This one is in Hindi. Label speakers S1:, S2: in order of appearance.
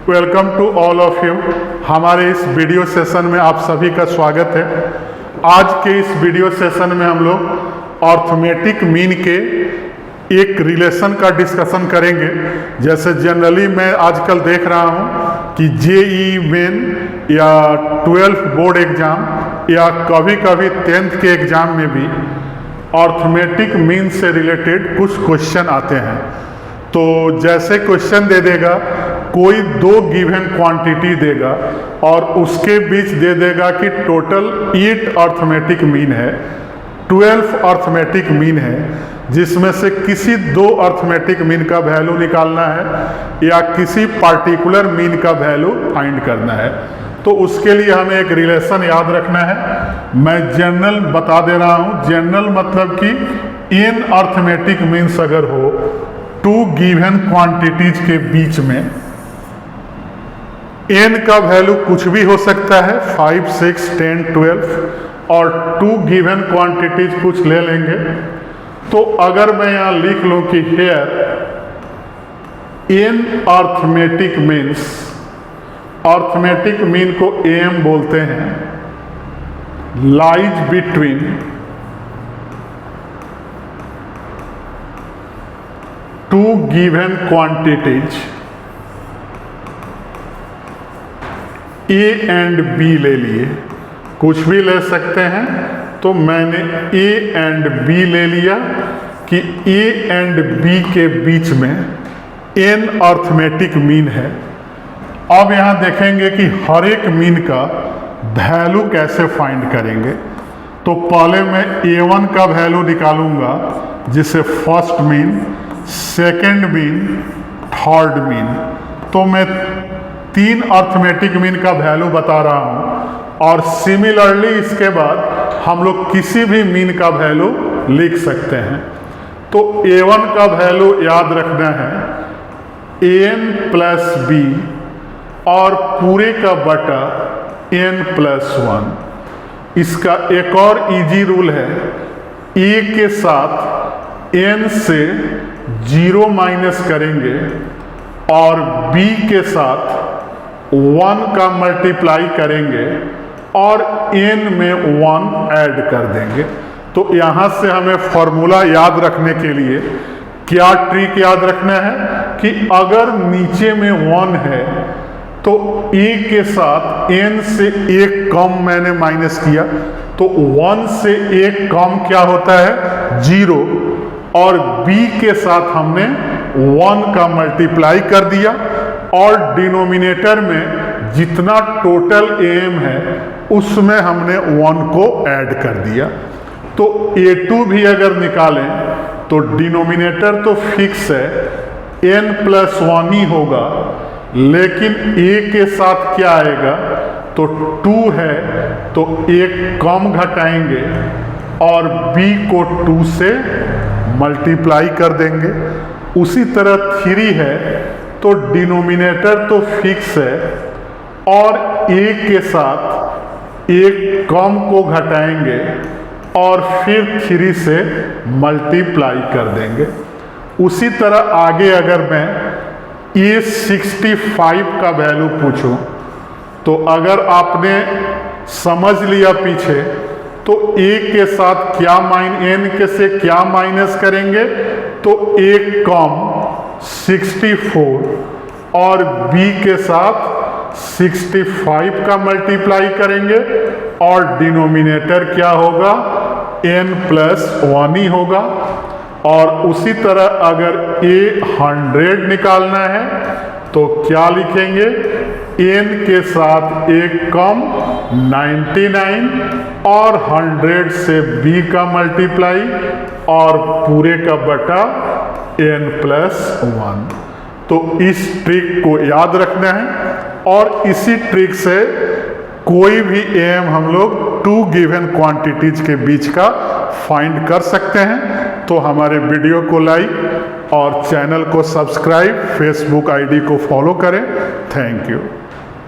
S1: Welcome to all of you. हमारे इस वीडियो सेशन में आप सभी का स्वागत है। आज के इस वीडियो सेशन में हम लोग अर्थमेटिक मीन के एक रिलेशन का डिस्कशन करेंगे। जैसे जनरली मैं आजकल देख रहा हूँ कि जेईई मेन या 12th बोर्ड एग्ज़ाम या कभी कभी 10th के एग्ज़ाम में भी अर्थमेटिक मीन से रिलेटेड कुछ क्वेश्चन आते हैं। तो जैसे क्वेश्चन दे देगा, कोई दो गिवन क्वांटिटी देगा और उसके बीच दे देगा कि टोटल 8 अर्थमेटिक मीन है, 12 अर्थमेटिक मीन है, जिसमें से किसी दो अर्थमेटिक मीन का वैल्यू निकालना है या किसी पार्टिकुलर मीन का वैल्यू फाइंड करना है। तो उसके लिए हमें एक रिलेशन याद रखना है। मैं जनरल बता दे रहा हूँ। जनरल मतलब कि इन अर्थमेटिक मीन्स अगर हो टू गिवन क्वांटिटीज के बीच में n का वैल्यू कुछ भी हो सकता है, 5, 6, 10, 12, और टू गिवन क्वांटिटीज कुछ ले लेंगे। तो अगर मैं यहाँ लिख लूँ कि here n arithmetic means, arithmetic mean को am बोलते हैं, lies between two given quantities A and B ले लिए, कुछ भी ले सकते हैं। तो मैंने ए एंड बी ले लिया कि ए एंड बी के बीच में n अर्थमेटिक मीन है। अब यहाँ देखेंगे कि हर एक मीन का वैल्यू कैसे फाइंड करेंगे। तो पहले मैं a1 का वैल्यू निकालूंगा, जिसे first mean, second mean, third mean. तो मैं 3 अर्थमेटिक मीन का वैल्यू बता रहा हूँ और सिमिलरली इसके बाद हम लोग किसी भी मीन का वैल्यू लिख सकते हैं। तो a1 का वैल्यू याद रखना है an प्लस बी और पूरे का बटा n प्लस 1। इसका एक और इजी रूल है, a के साथ n से 0 माइनस करेंगे और b के साथ 1 का मल्टीप्लाई करेंगे और n में 1 ऐड कर देंगे। तो यहाँ से हमें फॉर्मूला याद रखने के लिए क्या ट्रिक याद रखना है कि अगर नीचे में 1 है तो a के साथ n से 1 कम मैंने माइनस किया, तो 1 से 1 कम क्या होता है, 0, और b के साथ हमने 1 का मल्टीप्लाई कर दिया और डिनोमिनेटर में जितना टोटल am है उसमें हमने 1 को ऐड कर दिया। तो a2 भी अगर निकालें तो डिनोमिनेटर तो फिक्स है, n प्लस 1 ही होगा, लेकिन a के साथ क्या आएगा, तो 2 है, तो 1 कम घटाएंगे और b को 2 से मल्टीप्लाई कर देंगे। उसी तरह 3 है तो डिनोमिनेटर तो फिक्स है और a के साथ 1 कम को घटाएंगे और फिर 3 से मल्टीप्लाई कर देंगे। उसी तरह आगे अगर मैं A65 का वैल्यू पूछूं, तो अगर आपने समझ लिया पीछे, तो a के साथ क्या n के से क्या माइनस करेंगे, तो 1 कम 64 और b के साथ 65 का मल्टीप्लाई करेंगे और डिनोमिनेटर क्या होगा, n प्लस 1 ही होगा। और उसी तरह अगर a 100 निकालना है तो क्या लिखेंगे, n के साथ 1 कम 99 और 100 से b का मल्टीप्लाई और पूरे का बटा n प्लस 1। तो इस ट्रिक को याद रखना है और इसी ट्रिक से कोई भी am हम लोग 2 गिवन क्वांटिटीज के बीच का फाइंड कर सकते हैं। तो हमारे वीडियो को लाइक और चैनल को सब्सक्राइब, फेसबुक आईडी को फॉलो करें। Thank you.